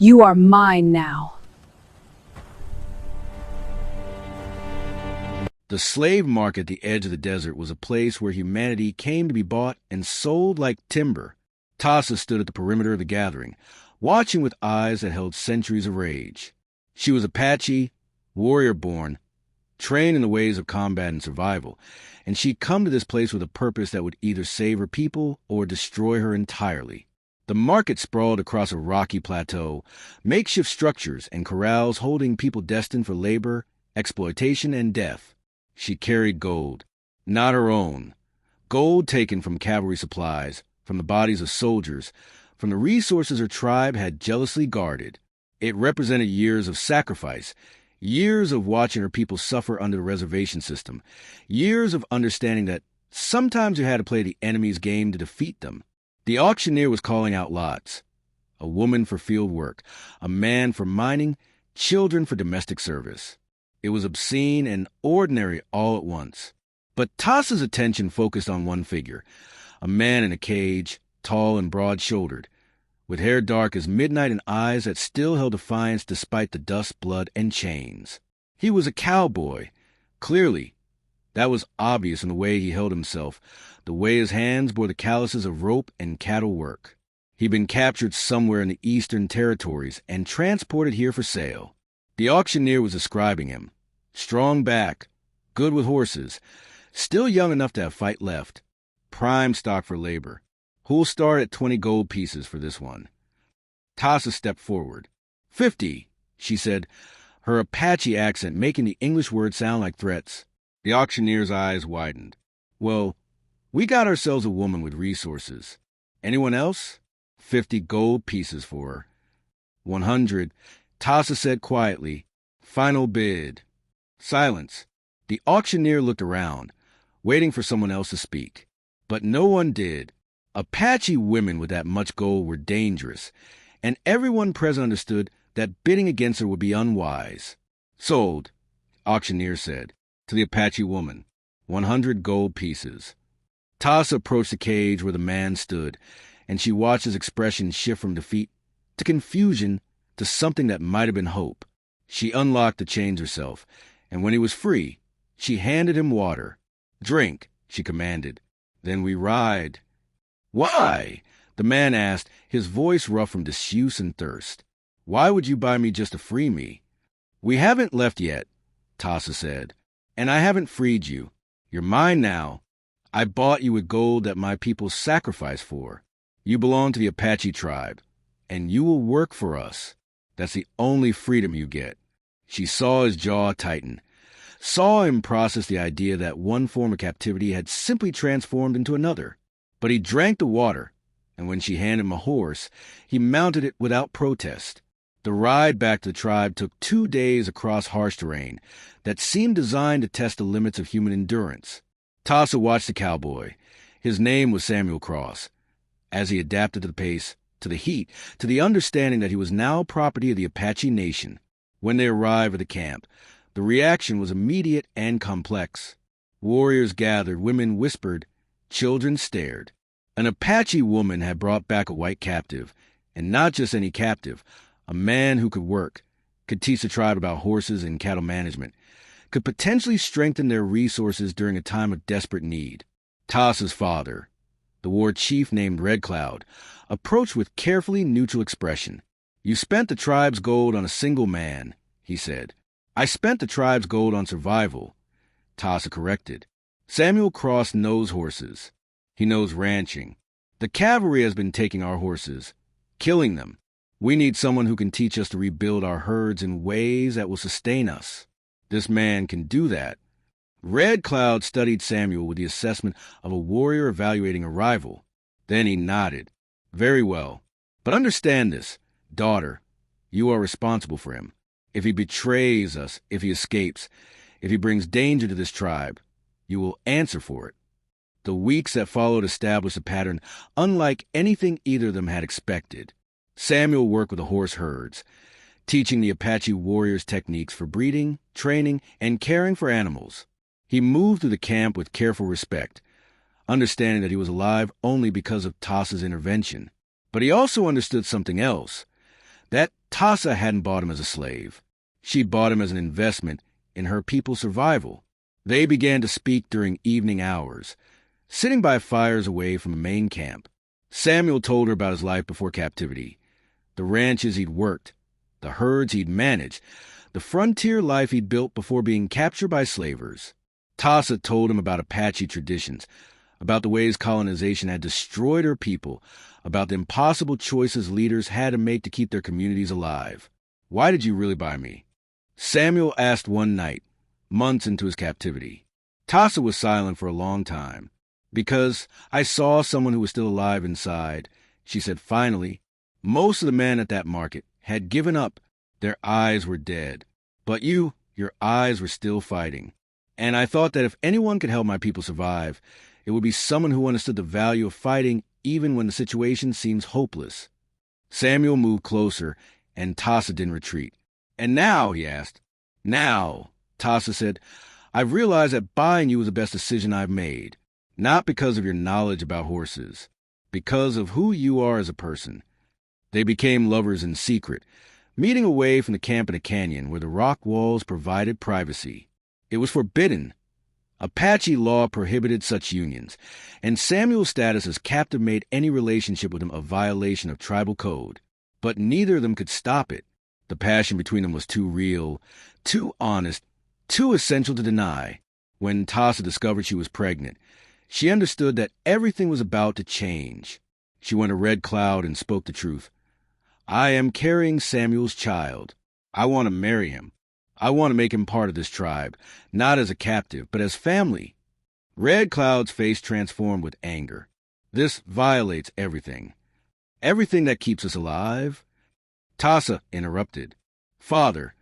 You are mine now. The slave market at the edge of the desert was a place where humanity came to be bought and sold like timber. Tasa stood at the perimeter of the gathering, watching with eyes that held centuries of rage. She was Apache, warrior-born, trained in the ways of combat and survival, and she'd come to this place with a purpose that would either save her people or destroy her entirely. The market sprawled across a rocky plateau, makeshift structures and corrals holding people destined for labor, exploitation, and death. She carried gold, not her own. Gold taken from cavalry supplies, from the bodies of soldiers, from the resources her tribe had jealously guarded. It represented years of sacrifice, years of watching her people suffer under the reservation system, years of understanding that sometimes you had to play the enemy's game to defeat them. The auctioneer was calling out lots. A woman for field work, a man for mining, children for domestic service. It was obscene and ordinary all at once. But Tasa's attention focused on one figure, a man in a cage, tall and broad-shouldered, with hair dark as midnight and eyes that still held defiance despite the dust, blood, and chains. He was a cowboy. Clearly, that was obvious in the way he held himself, the way his hands bore the calluses of rope and cattle work. He'd been captured somewhere in the Eastern Territories and transported here for sale. The auctioneer was describing him. Strong back, good with horses, still young enough to have fight left. Prime stock for labor. Who'll start at 20 gold pieces for this one? Tasa stepped forward. 50, she said, her Apache accent making the English words sound like threats. The auctioneer's eyes widened. Well, we got ourselves a woman with resources. Anyone else? 50 gold pieces for her. 100, Tasa said quietly. Final bid. Silence. The auctioneer looked around, waiting for someone else to speak. But no one did. Apache women with that much gold were dangerous, and everyone present understood that bidding against her would be unwise. Sold, auctioneer said, to the Apache woman. 100 gold pieces. Tasa approached the cage where the man stood, and she watched his expression shift from defeat to confusion to something that might have been hope. She unlocked the chains herself, and when he was free, she handed him water. Drink, she commanded. Then we ride. Why? The man asked, his voice rough from disuse and thirst. Why would you buy me just to free me? We haven't left yet, Tasa said, and I haven't freed you. You're mine now. I bought you with gold that my people sacrificed for. You belong to the Apache tribe, and you will work for us. That's the only freedom you get. She saw his jaw tighten, saw him process the idea that one form of captivity had simply transformed into another. But he drank the water, and when she handed him a horse, he mounted it without protest. The ride back to the tribe took 2 days across harsh terrain that seemed designed to test the limits of human endurance. Tasa watched the cowboy. His name was Samuel Cross. As he adapted to the pace, to the heat, to the understanding that he was now property of the Apache Nation. When they arrived at the camp, the reaction was immediate and complex. Warriors gathered, women whispered, children stared. An Apache woman had brought back a white captive, and not just any captive, a man who could work, could teach the tribe about horses and cattle management, could potentially strengthen their resources during a time of desperate need. Tasa's father, the war chief named Red Cloud, approached with carefully neutral expression. You spent the tribe's gold on a single man, he said. I spent the tribe's gold on survival, Tasa corrected. Samuel Cross knows horses. He knows ranching. The cavalry has been taking our horses, killing them. We need someone who can teach us to rebuild our herds in ways that will sustain us. This man can do that. Red Cloud studied Samuel with the assessment of a warrior evaluating a rival. Then he nodded. Very well. But understand this, daughter. You are responsible for him. If he betrays us, if he escapes, if he brings danger to this tribe, you will answer for it. The weeks that followed established a pattern unlike anything either of them had expected. Samuel worked with the horse herds, teaching the Apache warriors techniques for breeding, training, and caring for animals. He moved through the camp with careful respect, understanding that he was alive only because of Tasa's intervention. But he also understood something else. that Tasa hadn't bought him as a slave. She'd bought him as an investment in her people's survival. They began to speak during evening hours, sitting by fires away from the main camp. Samuel told her about his life before captivity, the ranches he'd worked, the herds he'd managed, the frontier life he'd built before being captured by slavers. Tasa told him about Apache traditions, about the ways colonization had destroyed her people, about the impossible choices leaders had to make to keep their communities alive. "Why did you really buy me?" Samuel asked one night, months into his captivity. Tasa was silent for a long time. "Because I saw someone who was still alive inside," she said finally. "Most of the men at that market had given up. Their eyes were dead. But your eyes were still fighting. And I thought that if anyone could help my people survive, it would be someone who understood the value of fighting even when the situation seems hopeless." Samuel moved closer, and Tasa didn't retreat. "And now?" he asked. "Now," Tasa said, "I've realized that buying you was the best decision I've made. Not because of your knowledge about horses, because of who you are as a person." They became lovers in secret, meeting away from the camp in a canyon where the rock walls provided privacy. It was forbidden. Apache law prohibited such unions, and Samuel's status as captive made any relationship with him a violation of tribal code. But neither of them could stop it. The passion between them was too real, too honest, too essential to deny. When Tasa discovered she was pregnant, she understood that everything was about to change. She went to Red Cloud and spoke the truth. "I am carrying Samuel's child. I want to marry him. I want to make him part of this tribe, not as a captive, but as family." Red Cloud's face transformed with anger. "This violates everything. Everything that keeps us alive." Tasa interrupted. "Father,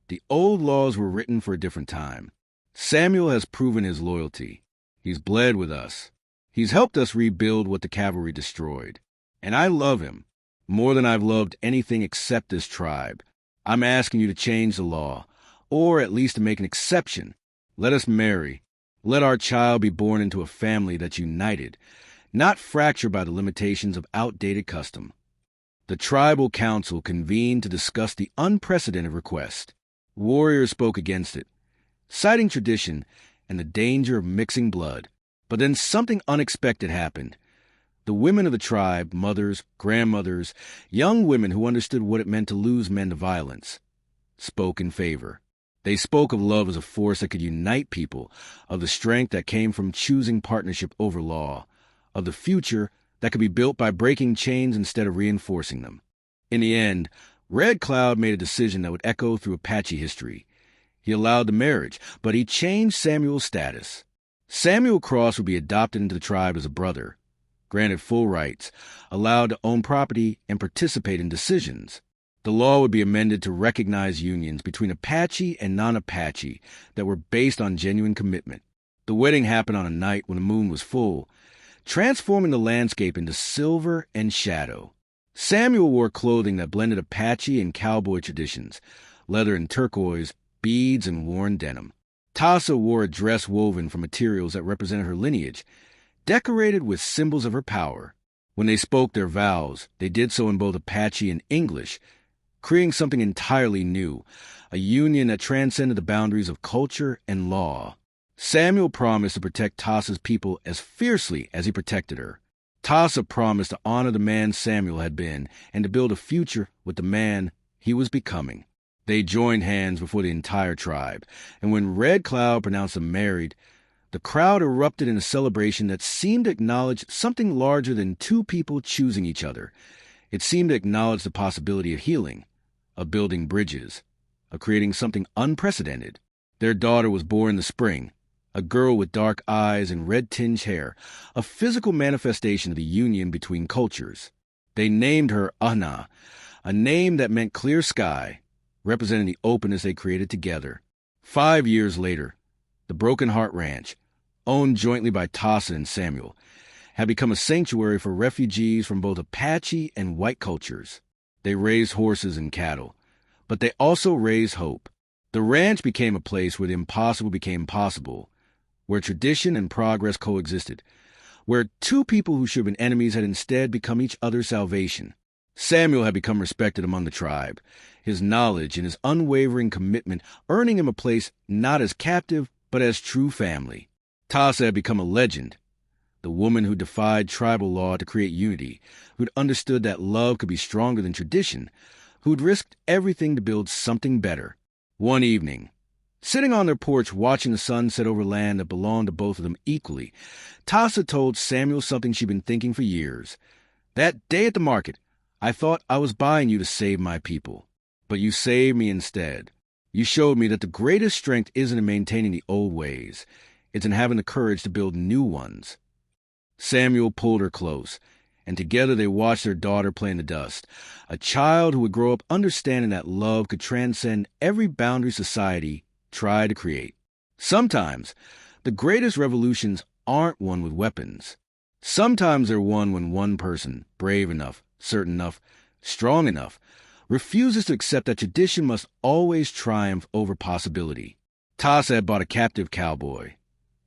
the old laws were written for a different time. Samuel has proven his loyalty. He's bled with us. He's helped us rebuild what the cavalry destroyed. And I love him, more than I've loved anything except this tribe. I'm asking you to change the law, or at least to make an exception. Let us marry. Let our child be born into a family that's united, not fractured by the limitations of outdated custom." The tribal council convened to discuss the unprecedented request. Warriors spoke against it, citing tradition and the danger of mixing blood. But then something unexpected happened. The women of the tribe, mothers, grandmothers, young women who understood what it meant to lose men to violence, spoke in favor. They spoke of love as a force that could unite people, of the strength that came from choosing partnership over law, of the future that could be built by breaking chains instead of reinforcing them. In the end, Red Cloud made a decision that would echo through Apache history. He allowed the marriage, but he changed Samuel's status. Samuel Cross would be adopted into the tribe as a brother, granted full rights, allowed to own property and participate in decisions. The law would be amended to recognize unions between Apache and non-Apache that were based on genuine commitment. The wedding happened on a night when the moon was full, transforming the landscape into silver and shadow. Samuel wore clothing that blended Apache and Cowboy traditions, leather and turquoise, beads and worn denim. Tasa wore a dress woven from materials that represented her lineage, decorated with symbols of her power. When they spoke their vows, they did so in both Apache and English, creating something entirely new, a union that transcended the boundaries of culture and law. Samuel promised to protect Tasa's people as fiercely as he protected her. Tasa promised to honor the man Samuel had been and to build a future with the man he was becoming. They joined hands before the entire tribe, and when Red Cloud pronounced them married, the crowd erupted in a celebration that seemed to acknowledge something larger than two people choosing each other. It seemed to acknowledge the possibility of healing, of building bridges, of creating something unprecedented. Their daughter was born in the spring, a girl with dark eyes and red-tinged hair, a physical manifestation of the union between cultures. They named her Ahna, a name that meant clear sky, representing the openness they created together. 5 years later, the Broken Heart Ranch, owned jointly by Tasa and Samuel, had become a sanctuary for refugees from both Apache and white cultures. They raised horses and cattle, but they also raised hope. The ranch became a place where the impossible became possible, where tradition and progress coexisted, where two people who should have been enemies had instead become each other's salvation. Samuel had become respected among the tribe, his knowledge and his unwavering commitment earning him a place not as captive, but as true family. Tasa had become a legend, the woman who defied tribal law to create unity, who'd understood that love could be stronger than tradition, who'd risked everything to build something better. One evening, sitting on their porch watching the sun set over land that belonged to both of them equally, Tasa told Samuel something she'd been thinking for years. "That day at the market, I thought I was buying you to save my people, but you saved me instead. You showed me that the greatest strength isn't in maintaining the old ways. It's in having the courage to build new ones." Samuel pulled her close, and together they watched their daughter play in the dust, a child who would grow up understanding that love could transcend every boundary society tried to create. Sometimes, the greatest revolutions aren't won with weapons. Sometimes they're won when one person, brave enough, certain enough, strong enough, refuses to accept that tradition must always triumph over possibility. Tasa had bought a captive cowboy,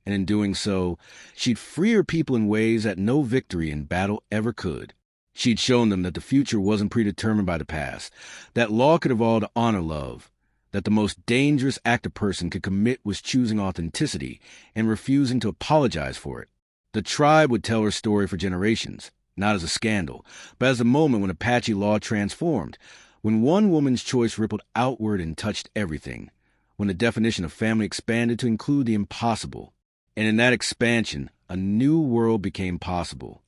and in doing so, she'd free her people in ways that no victory in battle ever could. She'd shown them that the future wasn't predetermined by the past, that law could evolve to honor love, that the most dangerous act a person could commit was choosing authenticity and refusing to apologize for it. The tribe would tell her story for generations, not as a scandal, but as the moment when Apache law transformed, when one woman's choice rippled outward and touched everything, when the definition of family expanded to include the impossible. And in that expansion, a new world became possible.